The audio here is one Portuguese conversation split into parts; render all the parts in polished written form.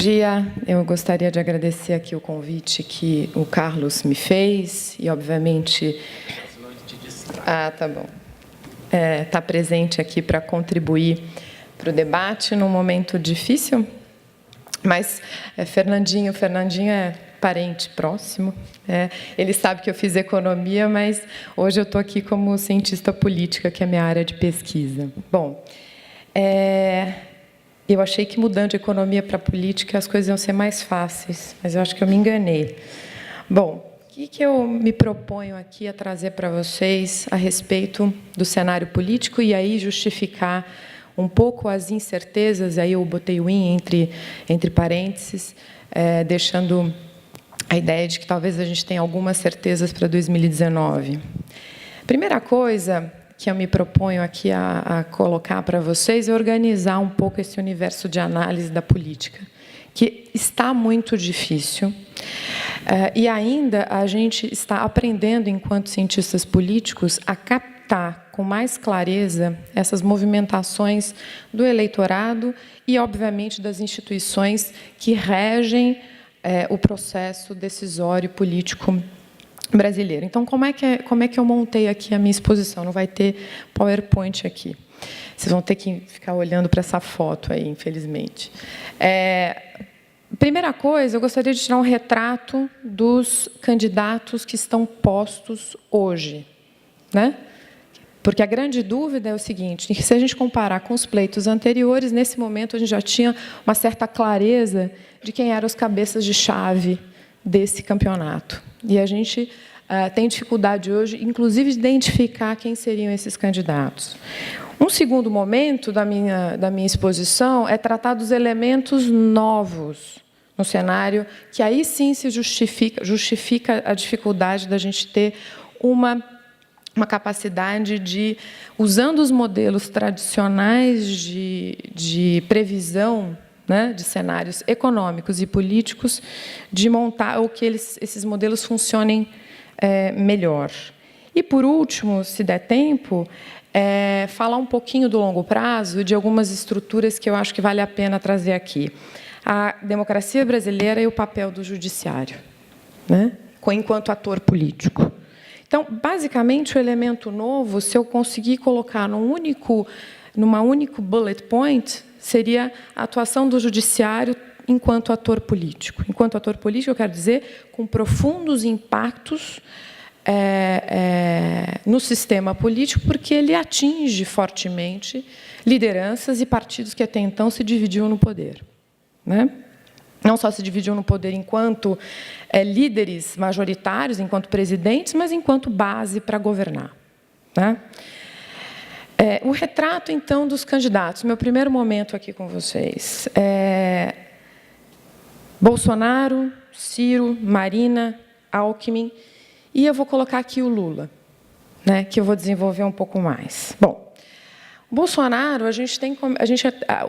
dia. Eu gostaria de agradecer aqui o convite que o Carlos me fez e, obviamente... tá bom. Tá presente aqui para contribuir para o debate num momento difícil, mas Fernandinho é parente próximo. Ele sabe que eu fiz economia, mas hoje eu estou aqui como cientista política, que é a minha área de pesquisa. Bom, eu achei que mudando de economia para política as coisas iam ser mais fáceis, mas eu acho que eu me enganei. Bom, o que eu me proponho aqui a trazer para vocês a respeito do cenário político e aí justificar um pouco as incertezas, aí eu botei o "in" entre parênteses, deixando a ideia de que talvez a gente tenha algumas certezas para 2019. Primeira coisa que eu me proponho aqui a colocar para vocês é organizar um pouco esse universo de análise da política, que está muito difícil, e ainda a gente está aprendendo, enquanto cientistas políticos, a captar com mais clareza essas movimentações do eleitorado e, obviamente, das instituições que regem o processo decisório político brasileiro. Então, como é que eu montei aqui a minha exposição? Não vai ter PowerPoint aqui. Vocês vão ter que ficar olhando para essa foto aí, infelizmente. Primeira coisa, eu gostaria de tirar um retrato dos candidatos que estão postos hoje, né? Porque a grande dúvida é o seguinte: se a gente comparar com os pleitos anteriores, nesse momento a gente já tinha uma certa clareza de quem eram os cabeças de chave desse campeonato. E a gente tem dificuldade hoje, inclusive, de identificar quem seriam esses candidatos. Um segundo momento da minha exposição é tratar dos elementos novos no cenário, que aí sim se justifica a dificuldade da gente ter uma capacidade de, usando os modelos tradicionais de previsão, né, de cenários econômicos e políticos, de montar o que esses modelos funcionem melhor. E, por último, se der tempo, falar um pouquinho do longo prazo e de algumas estruturas que eu acho que vale a pena trazer aqui. A democracia brasileira e o papel do judiciário, né, enquanto ator político. Então, basicamente, o elemento novo, se eu conseguir colocar numa único bullet point, seria a atuação do judiciário enquanto ator político. Enquanto ator político, eu quero dizer, com profundos impactos no sistema político, porque ele atinge fortemente lideranças e partidos que até então se dividiam no poder, né? Não só se dividiam no poder enquanto líderes majoritários, enquanto presidentes, mas enquanto base para governar, né? O retrato, então, dos candidatos. Meu primeiro momento aqui com vocês. Bolsonaro, Ciro, Marina, Alckmin, e eu vou colocar aqui o Lula, né, que eu vou desenvolver um pouco mais. Bom, Bolsonaro,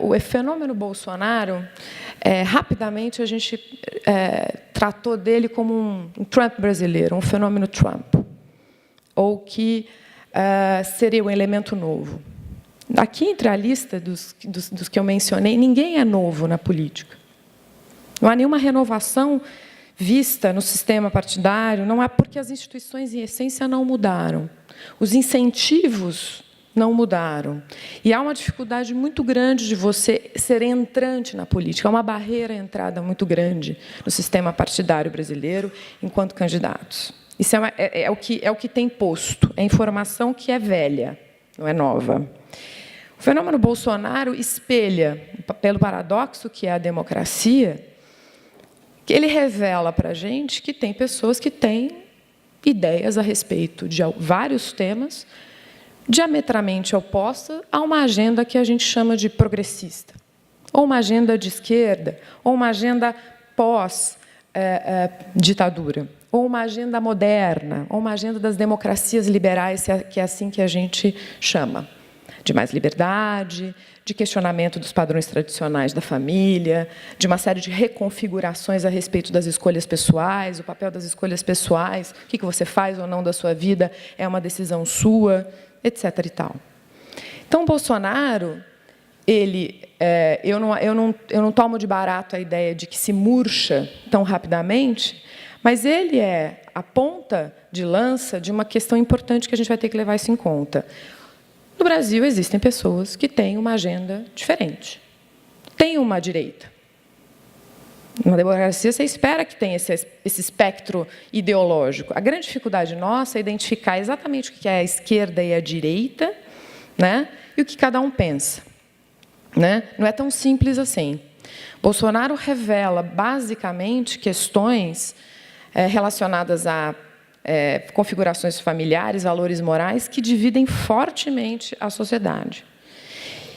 o fenômeno Bolsonaro, rapidamente a gente tratou dele como um Trump brasileiro, um fenômeno Trump, ou que seria um elemento novo. Aqui, entre a lista dos que eu mencionei, ninguém é novo na política. Não há nenhuma renovação vista no sistema partidário, não há, porque as instituições, em essência, não mudaram. Os incentivos não mudaram. E há uma dificuldade muito grande de você ser entrante na política. Há uma barreira à entrada muito grande no sistema partidário brasileiro enquanto candidatos. Isso é o que tem posto. É informação que é velha, não é nova. O fenômeno Bolsonaro espelha, pelo paradoxo que é a democracia, que ele revela para a gente que tem pessoas que têm ideias a respeito de vários temas diametralmente oposta a uma agenda que a gente chama de progressista, ou uma agenda de esquerda, ou uma agenda pós-ditadura, ou uma agenda moderna, ou uma agenda das democracias liberais, que é assim que a gente chama, de mais liberdade, de questionamento dos padrões tradicionais da família, de uma série de reconfigurações a respeito das escolhas pessoais, o papel das escolhas pessoais, o que você faz ou não da sua vida é uma decisão sua, etc. e tal. Então, Bolsonaro eu não tomo de barato a ideia de que se murcha tão rapidamente, mas ele é a ponta de lança de uma questão importante que a gente vai ter que levar isso em conta. No Brasil, existem pessoas que têm uma agenda diferente. Tem uma direita. Numa democracia, você espera que tenha esse espectro ideológico. A grande dificuldade nossa é identificar exatamente o que é a esquerda e a direita, né, e o que cada um pensa. Né? Não é tão simples assim. Bolsonaro revela, basicamente, questões relacionadas a configurações familiares, valores morais, que dividem fortemente a sociedade.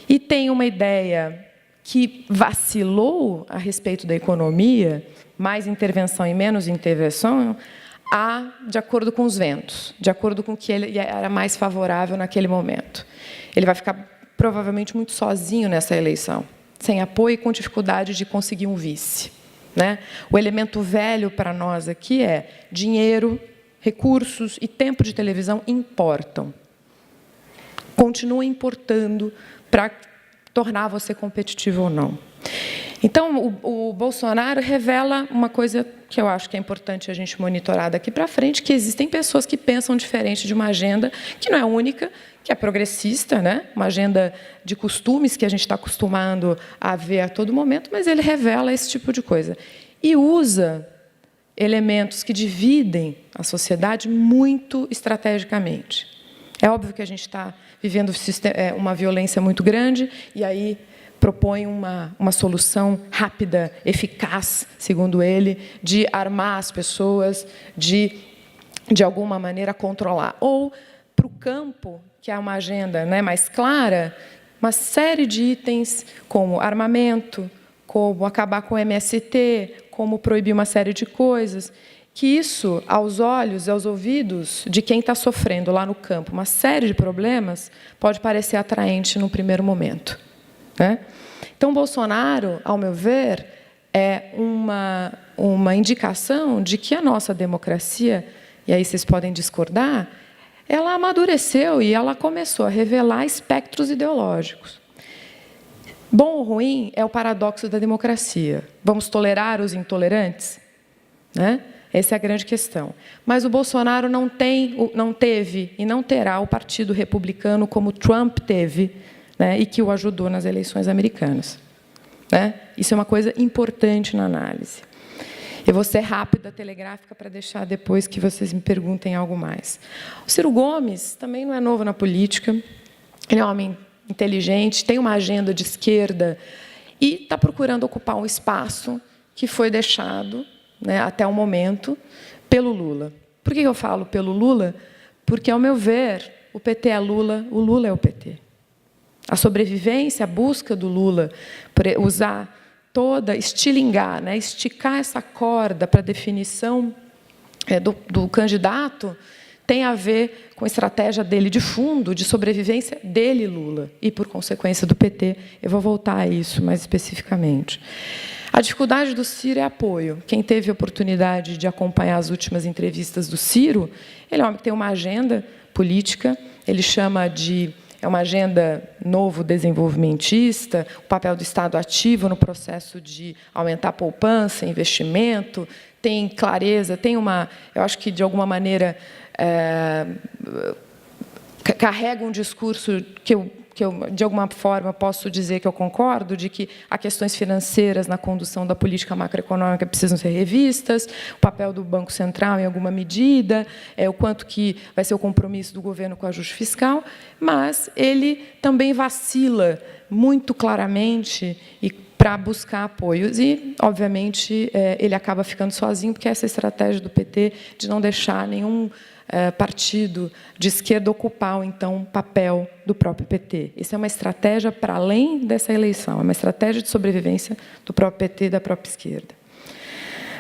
E tem uma ideia que vacilou a respeito da economia, mais intervenção e menos intervenção, de acordo com os ventos, de acordo com o que ele era mais favorável naquele momento. Ele vai ficar provavelmente muito sozinho nessa eleição, sem apoio e com dificuldade de conseguir um vice. Né? O elemento velho para nós aqui é dinheiro, recursos e tempo de televisão importam. Continua importando para tornar você competitivo ou não. Então, o Bolsonaro revela uma coisa que eu acho que é importante a gente monitorar daqui para frente, que existem pessoas que pensam diferente de uma agenda que não é única, que é progressista, né? Uma agenda de costumes que a gente está acostumado a ver a todo momento, mas ele revela esse tipo de coisa. E usa elementos que dividem a sociedade muito estrategicamente. É óbvio que a gente está vivendo uma violência muito grande, e aí propõe uma solução rápida, eficaz, segundo ele, de armar as pessoas, de alguma maneira, controlar. Ou, para o campo, que é uma agenda, né, mais clara, uma série de itens como armamento, como acabar com o MST, como proibir uma série de coisas, que isso, aos olhos e aos ouvidos de quem está sofrendo lá no campo uma série de problemas, pode parecer atraente num primeiro momento. Né? Então, Bolsonaro, ao meu ver, é uma indicação de que a nossa democracia, e aí vocês podem discordar, ela amadureceu e ela começou a revelar espectros ideológicos. Bom ou ruim é o paradoxo da democracia. Vamos tolerar os intolerantes? Né? Essa é a grande questão. Mas o Bolsonaro não teve e não terá o Partido Republicano como Trump teve, né, e que o ajudou nas eleições americanas. Né? Isso é uma coisa importante na análise. Eu vou ser rápida, telegráfica, para deixar depois que vocês me perguntem algo mais. O Ciro Gomes também não é novo na política. Ele é um homem inteligente, tem uma agenda de esquerda e está procurando ocupar um espaço que foi deixado, né, até o momento, pelo Lula. Por que eu falo pelo Lula? Porque, ao meu ver, o PT é Lula, o Lula é o PT. A sobrevivência, a busca do Lula por usar estilingar, né, esticar essa corda para a definição do candidato, tem a ver com a estratégia dele de fundo, de sobrevivência dele, Lula, e, por consequência, do PT. Eu vou voltar a isso mais especificamente. A dificuldade do Ciro é apoio. Quem teve a oportunidade de acompanhar as últimas entrevistas do Ciro, ele é um homem que tem uma agenda política, ele chama de... É uma agenda novo desenvolvimentista, o papel do Estado ativo no processo de aumentar a poupança, investimento, tem clareza, tem uma... Eu acho que, de alguma maneira, carrega um discurso que eu, de alguma forma, posso dizer que eu concordo, de que há questões financeiras na condução da política macroeconômica precisam ser revistas, o papel do Banco Central, em alguma medida, o quanto que vai ser o compromisso do governo com o ajuste fiscal, mas ele também vacila muito claramente para buscar apoios. E, obviamente, ele acaba ficando sozinho, porque essa estratégia do PT de não deixar nenhum partido de esquerda ocupar, então, o papel do próprio PT. Isso é uma estratégia para além dessa eleição, é uma estratégia de sobrevivência do próprio PT e da própria esquerda.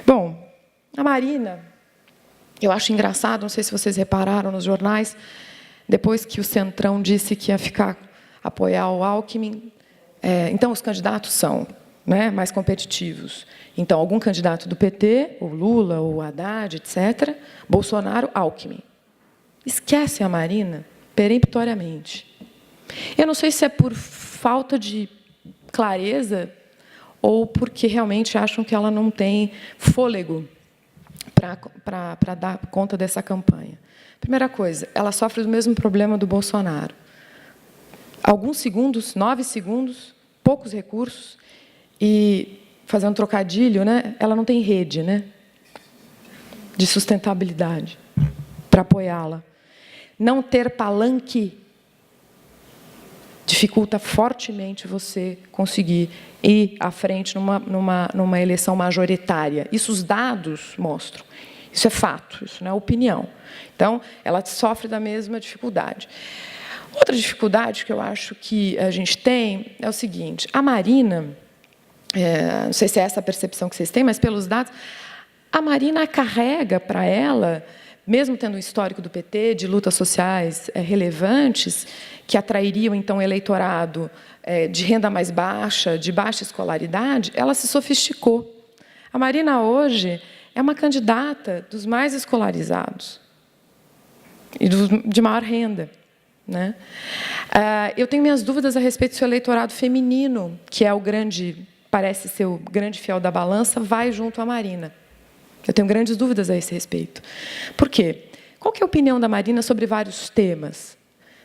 Bom, a Marina, eu acho engraçado, não sei se vocês repararam nos jornais, depois que o Centrão disse que ia apoiar o Alckmin, então os candidatos são, né, mais competitivos. Então, algum candidato do PT, o Lula, o Haddad, etc., Bolsonaro, Alckmin. Esquece a Marina peremptoriamente. Eu não sei se é por falta de clareza ou porque realmente acham que ela não tem fôlego para dar conta dessa campanha. Primeira coisa, ela sofre do mesmo problema do Bolsonaro. Alguns segundos, 9 segundos, poucos recursos, e, fazendo um trocadilho, né, ela não tem rede, né, de sustentabilidade para apoiá-la. Não ter palanque dificulta fortemente você conseguir ir à frente numa eleição majoritária. Isso os dados mostram. Isso é fato, isso não é opinião. Então, ela sofre da mesma dificuldade. Outra dificuldade que eu acho que a gente tem é o seguinte: a Marina, não sei se é essa a percepção que vocês têm, mas pelos dados, a Marina carrega para ela, mesmo tendo um histórico do PT de lutas sociais relevantes, que atrairiam, então, eleitorado de renda mais baixa, de baixa escolaridade, ela se sofisticou. A Marina, hoje, é uma candidata dos mais escolarizados e de maior renda, né? Eu tenho minhas dúvidas a respeito se o eleitorado feminino, que é o grande, parece ser o grande fiel da balança, vai junto à Marina. Eu tenho grandes dúvidas a esse respeito. Por quê? Qual que é a opinião da Marina sobre vários temas?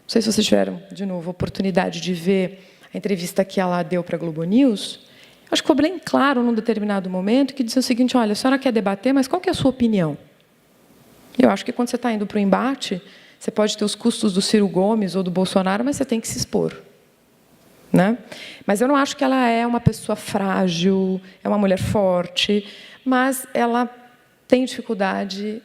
Não sei se vocês tiveram, de novo, a oportunidade de ver a entrevista que ela deu para a Globo News. Acho que ficou bem claro, num determinado momento, que dizia o seguinte: olha, a senhora quer debater, mas qual que é a sua opinião? Eu acho que, quando você está indo para o embate, você pode ter os custos do Ciro Gomes ou do Bolsonaro, mas você tem que se expor, né? Mas eu não acho que ela é uma pessoa frágil, é uma mulher forte, mas ela tem dificuldade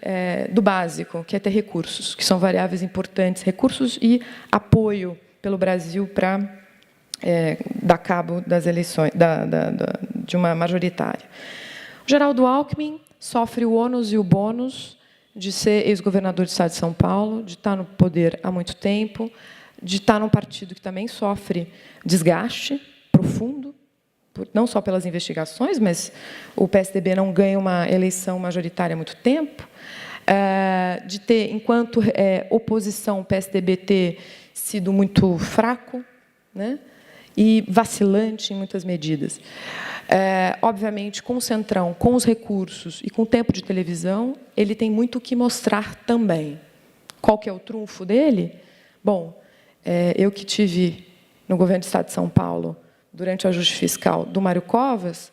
do básico, que é ter recursos, que são variáveis importantes, recursos e apoio pelo Brasil para dar cabo das eleições, de uma majoritária. O Geraldo Alckmin sofre o ônus e o bônus de ser ex-governador do Estado de São Paulo, de estar no poder há muito tempo, de estar num partido que também sofre desgaste profundo, não só pelas investigações, mas o PSDB não ganha uma eleição majoritária há muito tempo, de ter, enquanto oposição, o PSDB ter sido muito fraco, né, e vacilante em muitas medidas. Obviamente, com o Centrão, com os recursos e com o tempo de televisão, ele tem muito o que mostrar também. Qual que é o trunfo dele? Bom, eu que tive no governo do Estado de São Paulo, durante o ajuste fiscal do Mário Covas,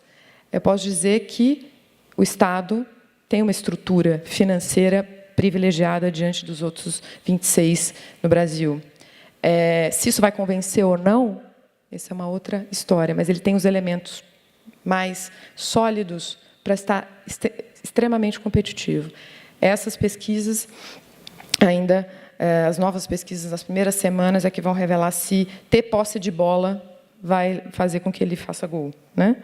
eu posso dizer que o Estado tem uma estrutura financeira privilegiada diante dos outros 26 no Brasil. Se isso vai convencer ou não, essa é uma outra história, mas ele tem os elementos mais sólidos para estar extremamente competitivo. Essas pesquisas, ainda, as novas pesquisas das primeiras semanas, é que vão revelar se ter posse de bola vai fazer com que ele faça gol, né?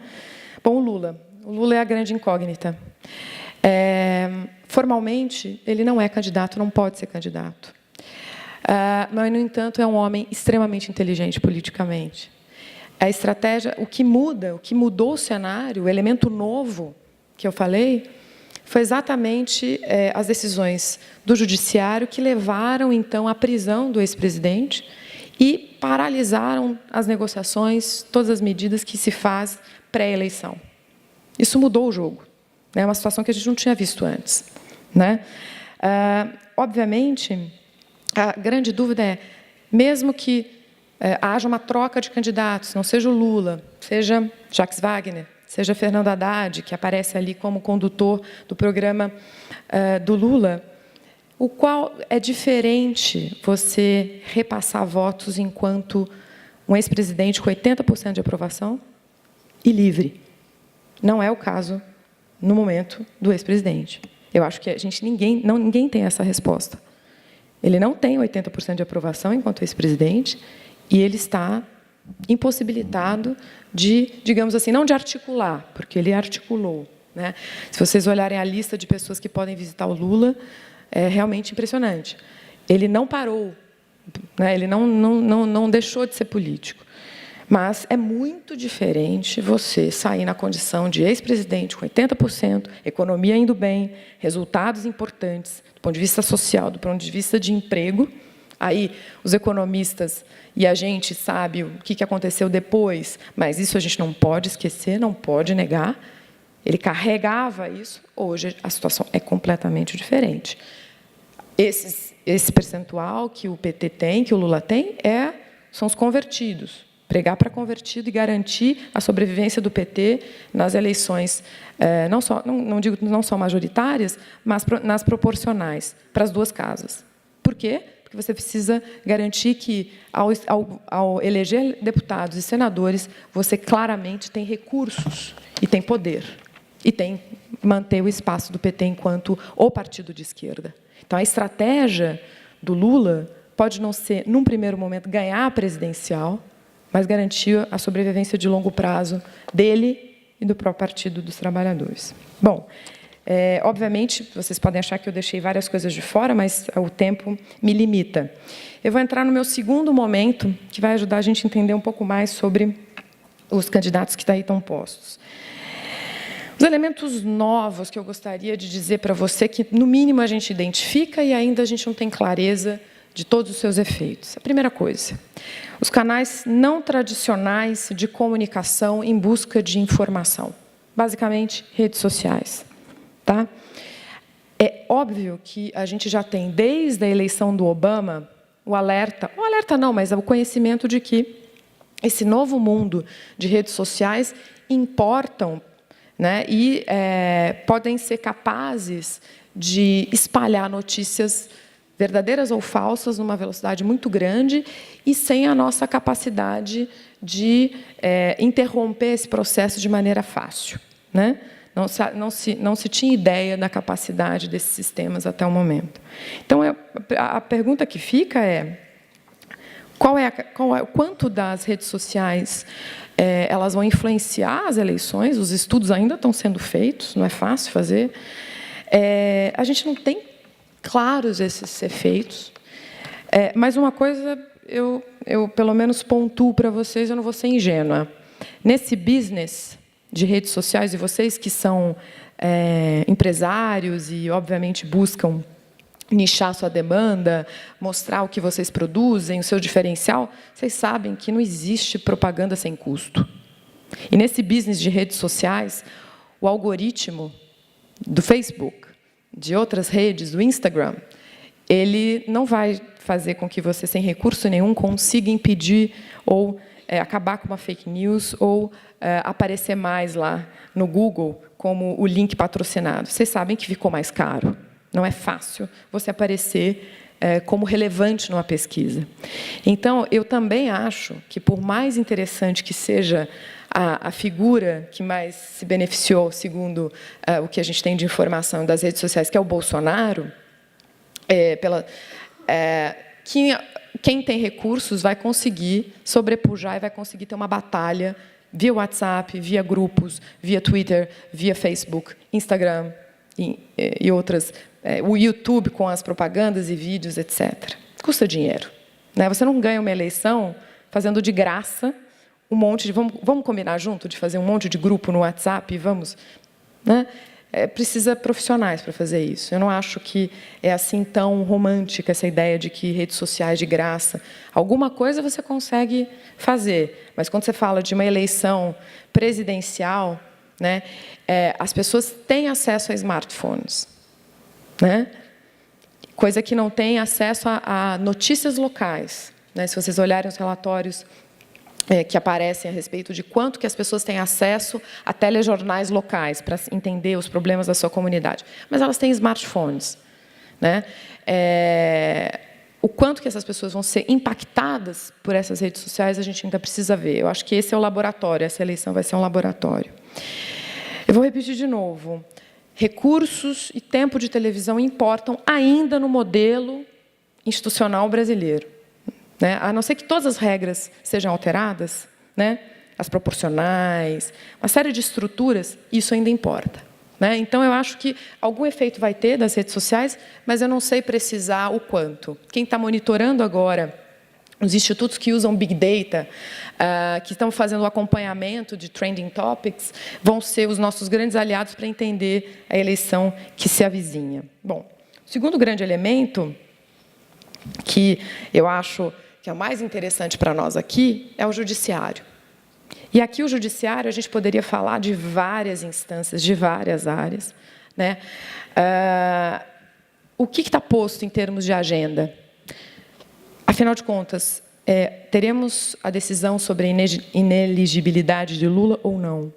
Bom, o Lula é a grande incógnita. Formalmente, ele não é candidato, não pode ser candidato. Mas, no entanto, é um homem extremamente inteligente politicamente. A estratégia, o que mudou o cenário, o elemento novo que eu falei, foi exatamente as decisões do judiciário que levaram, então, à prisão do ex-presidente e paralisaram as negociações, todas as medidas que se faz pré-eleição. Isso mudou o jogo. É uma situação que a gente não tinha visto antes, né? Obviamente, a grande dúvida é, mesmo que haja uma troca de candidatos, não seja o Lula, seja Jacques Wagner, seja Fernando Haddad, que aparece ali como condutor do programa do Lula, o qual é diferente você repassar votos enquanto um ex-presidente com 80% de aprovação e livre. Não é o caso no momento do ex-presidente. Eu acho que ninguém tem essa resposta. Ele não tem 80% de aprovação enquanto ex-presidente e ele está impossibilitado de, digamos assim, não de articular, porque ele articulou, né? Se vocês olharem a lista de pessoas que podem visitar o Lula, é realmente impressionante. Ele não parou, né? Ele não deixou de ser político. Mas é muito diferente você sair na condição de ex-presidente com 80%, economia indo bem, resultados importantes, do ponto de vista social, do ponto de vista de emprego, Aí, os economistas e a gente sabe o que aconteceu depois, mas isso a gente não pode esquecer, não pode negar. Ele carregava isso, hoje a situação é completamente diferente. Esse percentual que o PT tem, que o Lula tem, são os convertidos. Pregar para convertido e garantir a sobrevivência do PT nas eleições, não digo não só majoritárias, mas nas proporcionais, para as duas casas. Por quê? Porque você precisa garantir que, ao eleger deputados e senadores, você claramente tem recursos e tem poder. E tem manter o espaço do PT enquanto o partido de esquerda. Então, a estratégia do Lula pode não ser, num primeiro momento, ganhar a presidencial, mas garantir a sobrevivência de longo prazo dele e do próprio Partido dos Trabalhadores. Bom, obviamente, vocês podem achar que eu deixei várias coisas de fora, mas o tempo me limita. Eu vou entrar no meu segundo momento, que vai ajudar a gente a entender um pouco mais sobre os candidatos que aí estão postos. Os elementos novos que eu gostaria de dizer para você, que, no mínimo, a gente identifica e ainda a gente não tem clareza de todos os seus efeitos. A primeira coisa, os canais não tradicionais de comunicação em busca de informação. Basicamente, redes sociais. Tá? É óbvio que a gente já tem, desde a eleição do Obama, o alerta não, mas o conhecimento de que esse novo mundo de redes sociais importam, né, e podem ser capazes de espalhar notícias verdadeiras ou falsas numa velocidade muito grande e sem a nossa capacidade de interromper esse processo de maneira fácil, né? Não se tinha ideia da capacidade desses sistemas até o momento. Então, a pergunta que fica é: quanto das redes sociais elas vão influenciar as eleições? Os estudos ainda estão sendo feitos, não é fácil fazer. A gente não tem claros esses efeitos, mas uma coisa eu pelo menos pontuo para vocês, eu não vou ser ingênua. Nesse business de redes sociais, e vocês que são empresários e, obviamente, buscam nichar sua demanda, mostrar o que vocês produzem, o seu diferencial, vocês sabem que não existe propaganda sem custo. E nesse business de redes sociais, o algoritmo do Facebook, de outras redes, do Instagram, ele não vai fazer com que você, sem recurso nenhum, consiga impedir ou acabar com uma fake news ou aparecer mais lá no Google como o link patrocinado. Vocês sabem que ficou mais caro. Não é fácil você aparecer como relevante numa pesquisa. Então, eu também acho que, por mais interessante que seja a figura que mais se beneficiou, segundo o que a gente tem de informação das redes sociais, que é o Bolsonaro, quem tem recursos vai conseguir sobrepujar e vai conseguir ter uma batalha via WhatsApp, via grupos, via Twitter, via Facebook, Instagram e outras, o YouTube com as propagandas e vídeos, etc. Custa dinheiro, né? Você não ganha uma eleição fazendo de graça um monte de... Vamos combinar junto de fazer um monte de grupo no WhatsApp? Vamos, né? Precisa profissionais para fazer isso. Eu não acho que é assim tão romântica essa ideia de que redes sociais de graça. Alguma coisa você consegue fazer, mas quando você fala de uma eleição presidencial, né, as pessoas têm acesso a smartphones, né? Coisa que não tem acesso a notícias locais, né? Se vocês olharem os relatórios que aparecem a respeito de quanto que as pessoas têm acesso a telejornais locais para entender os problemas da sua comunidade. Mas elas têm smartphones, né? O quanto que essas pessoas vão ser impactadas por essas redes sociais, a gente ainda precisa ver. Eu acho que esse é o laboratório, essa eleição vai ser um laboratório. Eu vou repetir de novo. Recursos e tempo de televisão importam ainda no modelo institucional brasileiro. Né? A não ser que todas as regras sejam alteradas, né? As proporcionais, uma série de estruturas, isso ainda importa. Né? Então, eu acho que algum efeito vai ter das redes sociais, mas eu não sei precisar o quanto. Quem está monitorando agora os institutos que usam Big Data, que estão fazendo o acompanhamento de trending topics, vão ser os nossos grandes aliados para entender a eleição que se avizinha. Bom, o segundo grande elemento que eu acho que é o mais interessante para nós aqui, é o judiciário. E aqui o judiciário, a gente poderia falar de várias instâncias, de várias áreas, né? O que está posto em termos de agenda? Afinal de contas, teremos a decisão sobre a ineligibilidade de Lula ou não?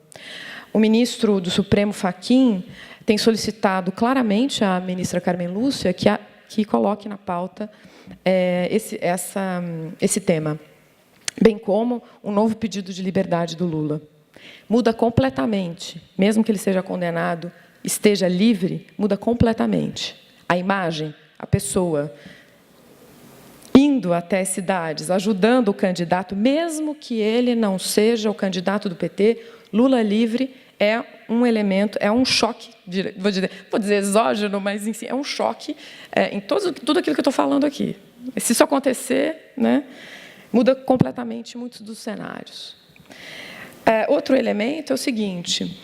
O ministro do Supremo, Fachin, tem solicitado claramente à ministra Carmen Lúcia que coloque na pauta esse tema, bem como um novo pedido de liberdade do Lula. Muda completamente, mesmo que ele seja condenado, esteja livre, muda completamente. A imagem, a pessoa, indo até cidades, ajudando o candidato, mesmo que ele não seja o candidato do PT, Lula livre é um elemento, é um choque, vou dizer exógeno, mas em si, é um choque em tudo aquilo que eu estou falando aqui. Se isso acontecer, né, muda completamente muitos dos cenários. Outro elemento é o seguinte,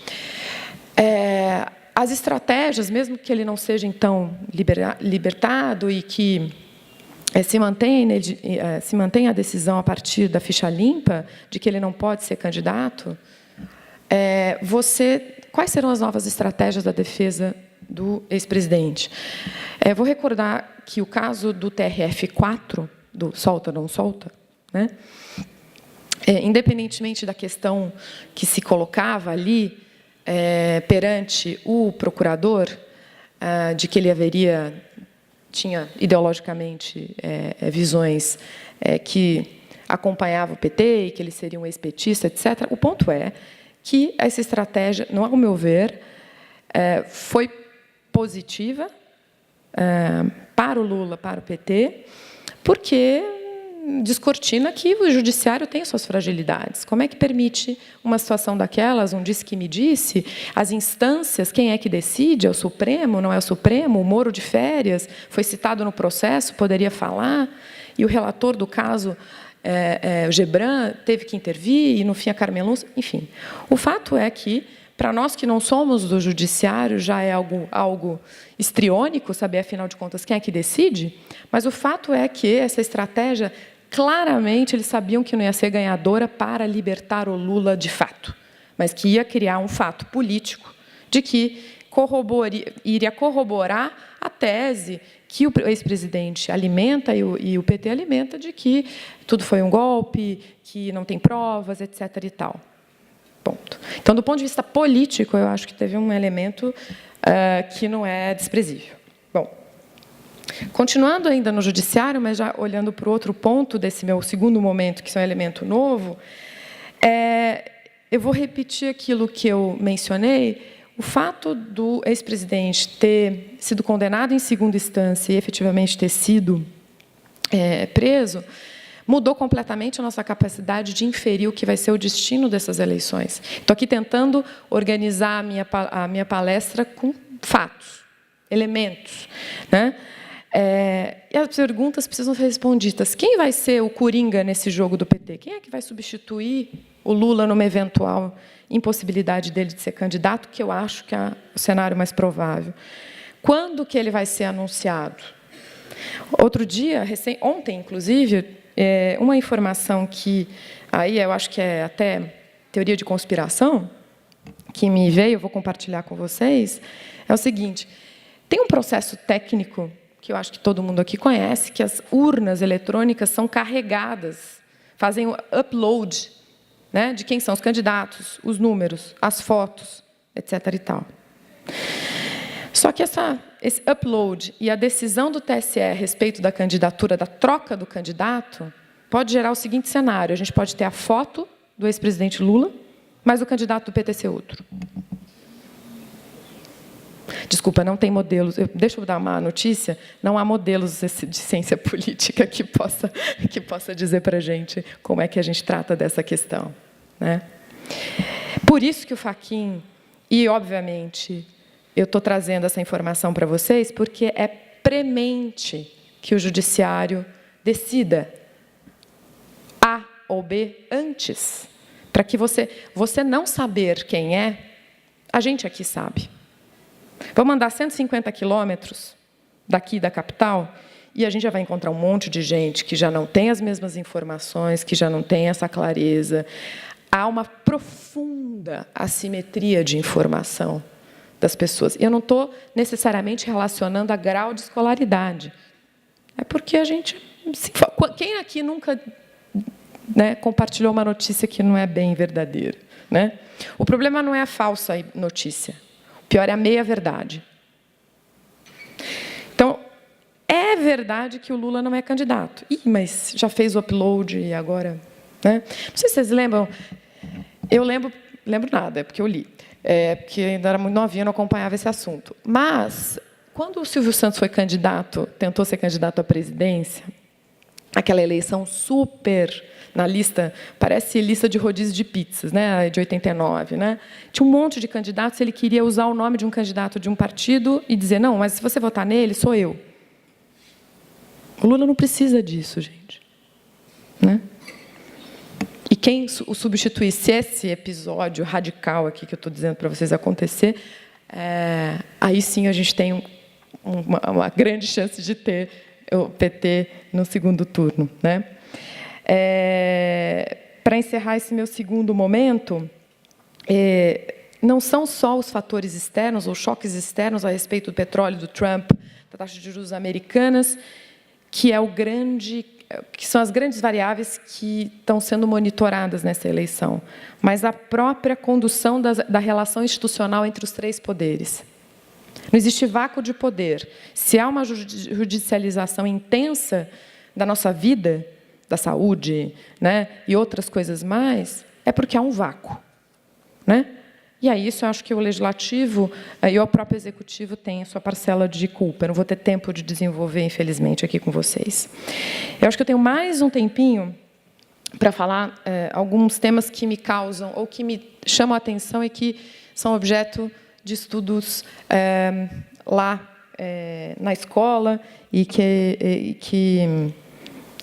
as estratégias, mesmo que ele não seja, então, libertado e que se mantenha a decisão a partir da ficha limpa de que ele não pode ser candidato, quais serão as novas estratégias da defesa do ex-presidente? Vou recordar que o caso do TRF4, do solta, não solta, né? Independentemente da questão que se colocava ali perante o procurador, de que ele tinha ideologicamente visões que acompanhavam o PT e que ele seria um ex-petista, etc. O ponto é que essa estratégia, ao meu ver, foi positiva para o Lula, para o PT, porque descortina que o judiciário tem suas fragilidades. Como é que permite uma situação daquelas, um disse que me disse, as instâncias, quem é que decide? É o Supremo, não é o Supremo? O Moro de férias foi citado no processo, poderia falar, e o relator do caso, o Gebran, teve que intervir, e, no fim, a Carmen Lúcia, enfim. O fato é que, para nós que não somos do judiciário, já é algo histriônico saber, afinal de contas, quem é que decide, mas o fato é que essa estratégia, claramente, eles sabiam que não ia ser ganhadora para libertar o Lula de fato, mas que ia criar um fato político de que iria corroborar a tese que o ex-presidente alimenta e o PT alimenta de que tudo foi um golpe, que não tem provas, etc. e tal. Ponto. Então, do ponto de vista político, eu acho que teve um elemento que não é desprezível. Bom, continuando ainda no judiciário, mas já olhando para o outro ponto desse meu segundo momento, que é um elemento novo, eu vou repetir aquilo que eu mencionei. O fato do ex-presidente ter sido condenado em segunda instância e efetivamente ter sido preso mudou completamente a nossa capacidade de inferir o que vai ser o destino dessas eleições. Estou aqui tentando organizar a minha palestra com fatos, elementos, né? E as perguntas precisam ser respondidas. Quem vai ser o coringa nesse jogo do PT? Quem é que vai substituir o Lula numa eventual impossibilidade dele de ser candidato, que eu acho que é o cenário mais provável? Quando que ele vai ser anunciado? Outro dia, ontem, inclusive, uma informação que, aí eu acho que é até teoria de conspiração, que me veio, eu vou compartilhar com vocês, é o seguinte, tem um processo técnico, que eu acho que todo mundo aqui conhece, que as urnas eletrônicas são carregadas, fazem o upload, né, de quem são os candidatos, os números, as fotos, etc. e tal. Só que esse upload e a decisão do TSE a respeito da candidatura, da troca do candidato, pode gerar o seguinte cenário: a gente pode ter a foto do ex-presidente Lula, mas o candidato do PT ser outro. Desculpa, não tem modelos. Deixa eu dar uma notícia. Não há modelos de ciência política que possa dizer para a gente como é que a gente trata dessa questão, né? Por isso que o Fachin, e, obviamente, eu estou trazendo essa informação para vocês, porque é premente que o judiciário decida A ou B antes, para que você não saber quem é, a gente aqui sabe. Vamos andar 150 quilômetros daqui da capital E a gente já vai encontrar um monte de gente que já não tem as mesmas informações, que já não tem essa clareza. Há uma profunda assimetria de informação das pessoas. Eu não estou necessariamente relacionando a grau de escolaridade. É porque a gente... Quem aqui nunca, né, compartilhou uma notícia que não é bem verdadeira? Né? O problema não é a falsa notícia. O pior é a meia-verdade. Então, é verdade que o Lula não é candidato. Ih, mas já fez o upload e agora... Né? Não sei se vocês lembram... Eu lembro nada, é porque eu li. Porque ainda era muito novinha, não acompanhava esse assunto. Mas, quando o Silvio Santos foi candidato, tentou ser candidato à presidência, aquela eleição super na lista, parece lista de rodízio de pizzas, né, de 89, né? Tinha um monte de candidatos, ele queria usar o nome de um candidato de um partido e dizer, não, mas se você votar nele, sou eu. O Lula não precisa disso, gente. Né? E quem o substituir, se esse episódio radical aqui que eu estou dizendo para vocês acontecer, aí sim a gente tem uma grande chance de ter o PT no segundo turno. Né? Para encerrar esse meu segundo momento, não são só os fatores externos ou choques externos a respeito do petróleo, do Trump, da taxa de juros americanas, que são as grandes variáveis que estão sendo monitoradas nessa eleição, mas a própria condução da relação institucional entre os três poderes. Não existe vácuo de poder. Se há uma judicialização intensa da nossa vida, da saúde, né, e outras coisas mais, é porque há um vácuo. Né? E aí, isso eu acho que o Legislativo e o próprio Executivo têm a sua parcela de culpa. Eu não vou ter tempo de desenvolver, infelizmente, aqui com vocês. Eu acho que eu tenho mais um tempinho para falar alguns temas que me causam, ou que me chamam a atenção e que são objeto de estudos lá na escola e que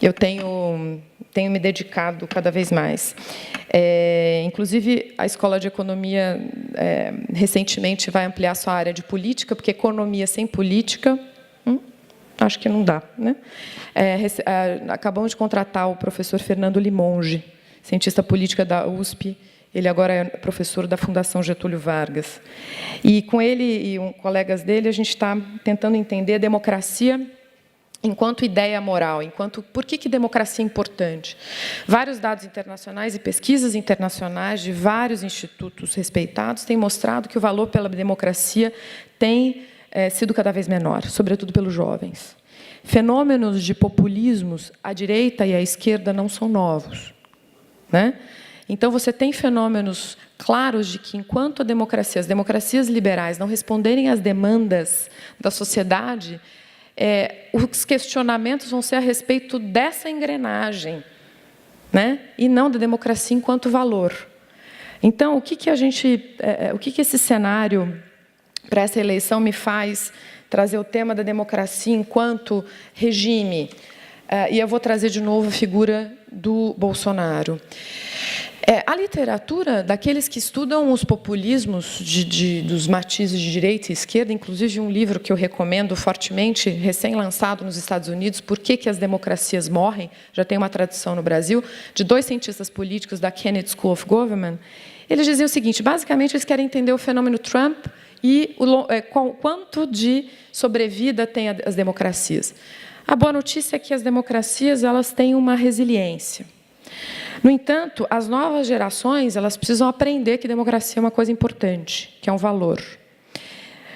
eu tenho me dedicado cada vez mais. Inclusive, a Escola de Economia, recentemente, vai ampliar sua área de política, porque economia sem política, acho que não dá. Né? Acabamos de contratar o professor Fernando Limonge, cientista política da USP, ele agora é professor da Fundação Getúlio Vargas. E com ele e colegas dele, a gente está tentando entender a democracia enquanto ideia moral, por que democracia é importante? Vários dados internacionais e pesquisas internacionais de vários institutos respeitados têm mostrado que o valor pela democracia tem sido cada vez menor, sobretudo pelos jovens. Fenômenos de populismos à direita e à esquerda não são novos. Né? Então, você tem fenômenos claros de que, enquanto as democracias liberais não responderem às demandas da sociedade, os questionamentos vão ser a respeito dessa engrenagem, né? E não da democracia enquanto valor. Então, o que esse cenário para essa eleição me faz trazer o tema da democracia enquanto regime? E eu vou trazer de novo a figura do Bolsonaro. A literatura daqueles que estudam os populismos dos matizes de direita e esquerda, inclusive um livro que eu recomendo fortemente, recém-lançado nos Estados Unidos, Por que as democracias morrem, já tem uma tradução no Brasil, de 2 cientistas políticos da Kennedy School of Government. Eles diziam o seguinte, basicamente, eles querem entender o fenômeno Trump e quanto de sobrevida tem as democracias. A boa notícia é que as democracias elas têm uma resiliência. No entanto, as novas gerações elas precisam aprender que democracia é uma coisa importante, que é um valor.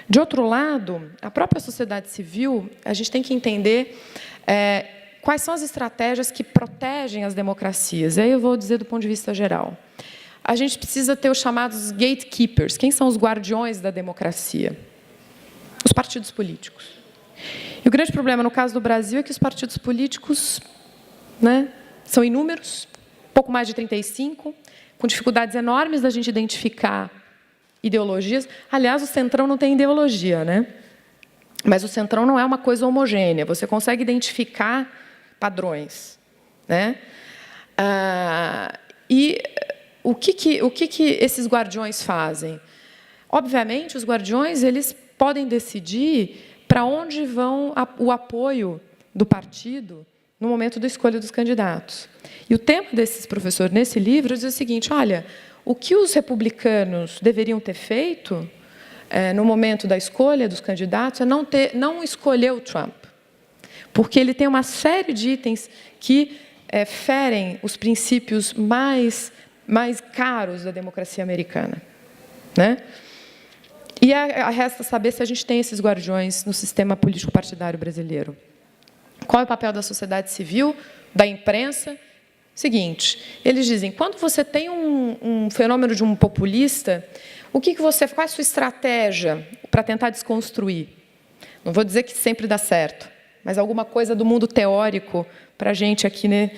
De outro lado, a própria sociedade civil, a gente tem que entender quais são as estratégias que protegem as democracias. Aí eu vou dizer do ponto de vista geral. A gente precisa ter os chamados gatekeepers. Quem são os guardiões da democracia? Os partidos políticos. E o grande problema, no caso do Brasil, é que os partidos políticos, né, são inúmeros, pouco mais de 35, com dificuldades enormes da gente identificar ideologias. Aliás, o Centrão não tem ideologia, né? Mas o Centrão não é uma coisa homogênea. Você consegue identificar padrões. Né? E o que esses guardiões fazem? Obviamente, os guardiões eles podem decidir para onde vão o apoio do partido no momento da escolha dos candidatos. E o tema desses professores nesse livro diz o seguinte: olha, o que os republicanos deveriam ter feito no momento da escolha dos candidatos é não escolher o Trump, porque ele tem uma série de itens que ferem os princípios mais caros da democracia americana, né? E resta saber se a gente tem esses guardiões no sistema político partidário brasileiro. Qual é o papel da sociedade civil, da imprensa? Seguinte, eles dizem, quando você tem um fenômeno de um populista, qual é a sua estratégia para tentar desconstruir? Não vou dizer que sempre dá certo, mas alguma coisa do mundo teórico para a gente aqui, né,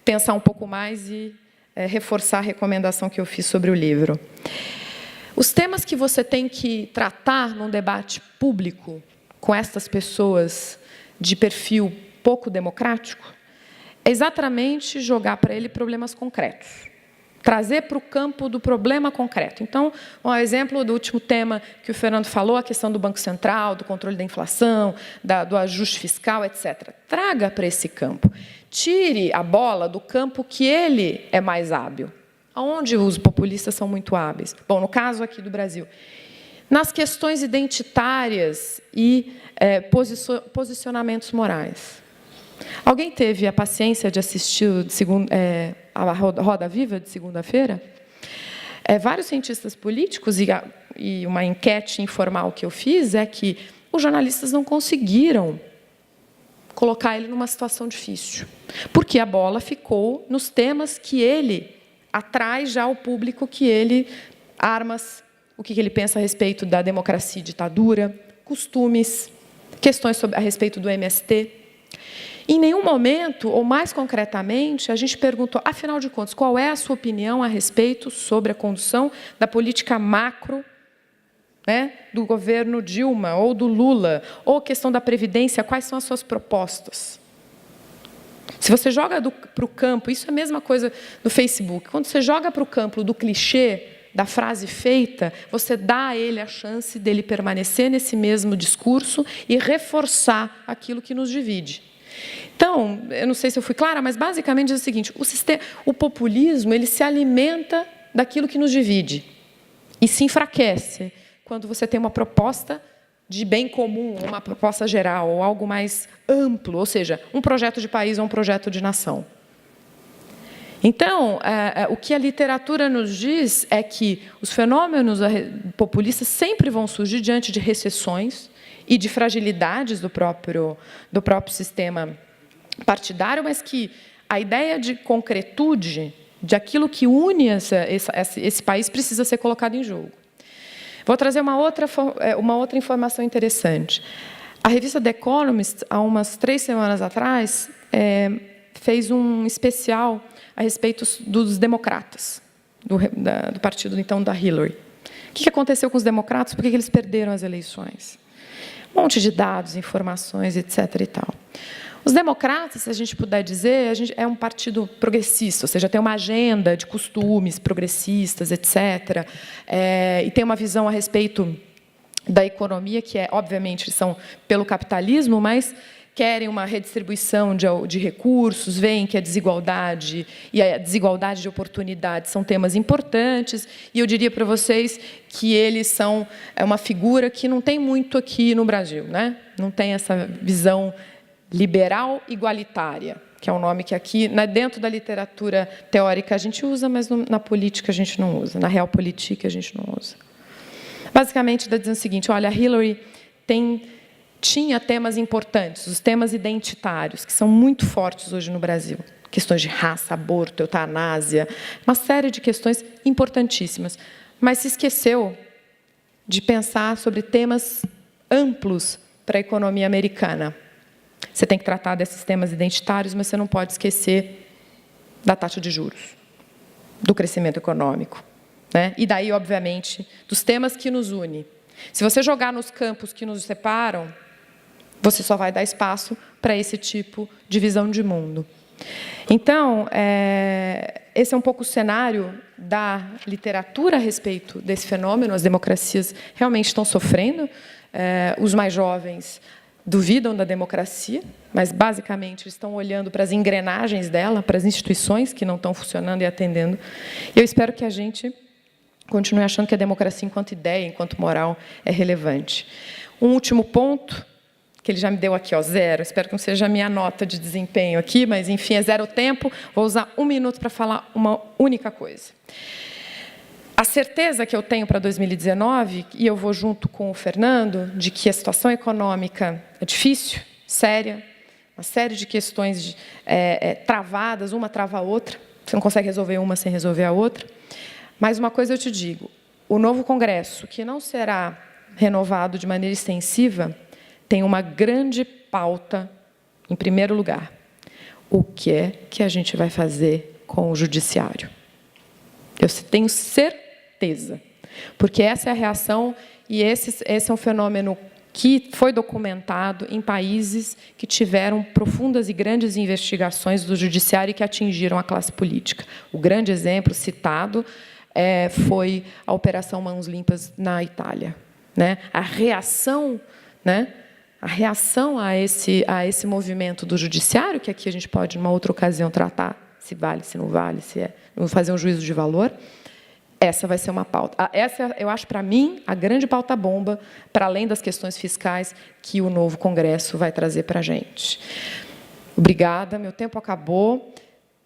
pensar um pouco mais e reforçar a recomendação que eu fiz sobre o livro. Os temas que você tem que tratar num debate público com estas pessoas de perfil pouco democrático é exatamente jogar para ele problemas concretos, trazer para o campo do problema concreto. Então, um exemplo do último tema que o Fernando falou, a questão do Banco Central, do controle da inflação, do ajuste fiscal, etc. Traga para esse campo. Tire a bola do campo que ele é mais hábil. Aonde os populistas são muito hábeis? Bom, no caso aqui do Brasil, nas questões identitárias e posicionamentos morais. Alguém teve a paciência de assistir a Roda Viva de segunda-feira? Vários cientistas políticos e uma enquete informal que eu fiz é que os jornalistas não conseguiram colocar ele numa situação difícil, porque a bola ficou nos temas que ele atrai já o público, que ele armas, o que ele pensa a respeito da democracia e ditadura, costumes, questões a respeito do MST. Em nenhum momento, ou mais concretamente, a gente perguntou, afinal de contas, qual é a sua opinião a respeito sobre a condução da política macro, né, do governo Dilma ou do Lula, ou a questão da Previdência, quais são as suas propostas? Se você joga para o campo, isso é a mesma coisa do Facebook, quando você joga para o campo do clichê, da frase feita, você dá a ele a chance dele permanecer nesse mesmo discurso e reforçar aquilo que nos divide. Então, eu não sei se eu fui clara, mas basicamente diz o seguinte, o populismo ele se alimenta daquilo que nos divide e se enfraquece quando você tem uma proposta de bem comum, uma proposta geral, ou algo mais amplo, ou seja, um projeto de país ou um projeto de nação. Então, o que a literatura nos diz é que os fenômenos populistas sempre vão surgir diante de recessões e de fragilidades do próprio sistema partidário, mas que a ideia de concretude, de aquilo que une esse país, precisa ser colocado em jogo. Vou trazer uma outra informação interessante. A revista The Economist, há umas 3 semanas atrás, fez um especial a respeito dos democratas, do partido, então, da Hillary. O que aconteceu com os democratas? Por que eles perderam as eleições? Um monte de dados, informações, etc. e tal. Os democratas, se a gente puder dizer, é um partido progressista, ou seja, tem uma agenda de costumes progressistas, etc. E tem uma visão a respeito da economia, que obviamente, são pelo capitalismo, mas querem uma redistribuição de recursos, veem que a desigualdade e a desigualdade de oportunidades são temas importantes, e eu diria para vocês que eles são uma figura que não tem muito aqui no Brasil, né? Não tem essa visão liberal igualitária, que é um nome que aqui, dentro da literatura teórica, a gente usa, mas na política a gente não usa, na realpolitik a gente não usa. Basicamente, está dizendo o seguinte, olha, a Hillary tinha temas importantes, os temas identitários, que são muito fortes hoje no Brasil. Questões de raça, aborto, eutanásia, uma série de questões importantíssimas. Mas se esqueceu de pensar sobre temas amplos para a economia americana. Você tem que tratar desses temas identitários, mas você não pode esquecer da taxa de juros, do crescimento econômico, né? E daí, obviamente, dos temas que nos unem. Se você jogar nos campos que nos separam, você só vai dar espaço para esse tipo de visão de mundo. Então, esse é um pouco o cenário da literatura a respeito desse fenômeno. As democracias realmente estão sofrendo. Os mais jovens duvidam da democracia, mas, basicamente, estão olhando para as engrenagens dela, para as instituições que não estão funcionando e atendendo. E eu espero que a gente continue achando que a democracia, enquanto ideia, enquanto moral, é relevante. Um último ponto, que ele já me deu aqui, ó, 0. Espero que não seja a minha nota de desempenho aqui, mas, enfim, é 0 tempo. Vou usar 1 minuto para falar uma única coisa. A certeza que eu tenho para 2019, e eu vou junto com o Fernando, de que a situação econômica é difícil, séria, uma série de questões travadas, uma trava a outra, você não consegue resolver uma sem resolver a outra. Mas uma coisa eu te digo, o novo Congresso, que não será renovado de maneira extensiva, tem uma grande pauta, em primeiro lugar. O que é que a gente vai fazer com o judiciário? Eu tenho certeza, porque essa é a reação, e esse é um fenômeno que foi documentado em países que tiveram profundas e grandes investigações do judiciário e que atingiram a classe política. O grande exemplo citado foi a Operação Mãos Limpas na Itália, né? A reação, né? A reação a esse movimento do judiciário, que aqui a gente pode, numa outra ocasião, tratar se vale, se não vale, se fazer um juízo de valor. Essa vai ser uma pauta. Essa, eu acho, para mim, a grande pauta-bomba, para além das questões fiscais que o novo Congresso vai trazer para a gente. Obrigada, meu tempo acabou.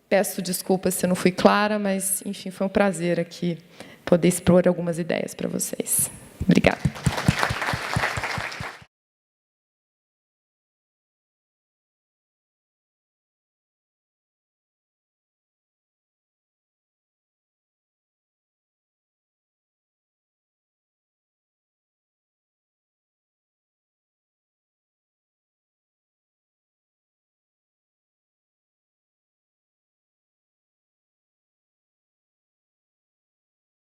Peço desculpas se não fui clara, mas, enfim, foi um prazer aqui poder expor algumas ideias para vocês. Obrigada.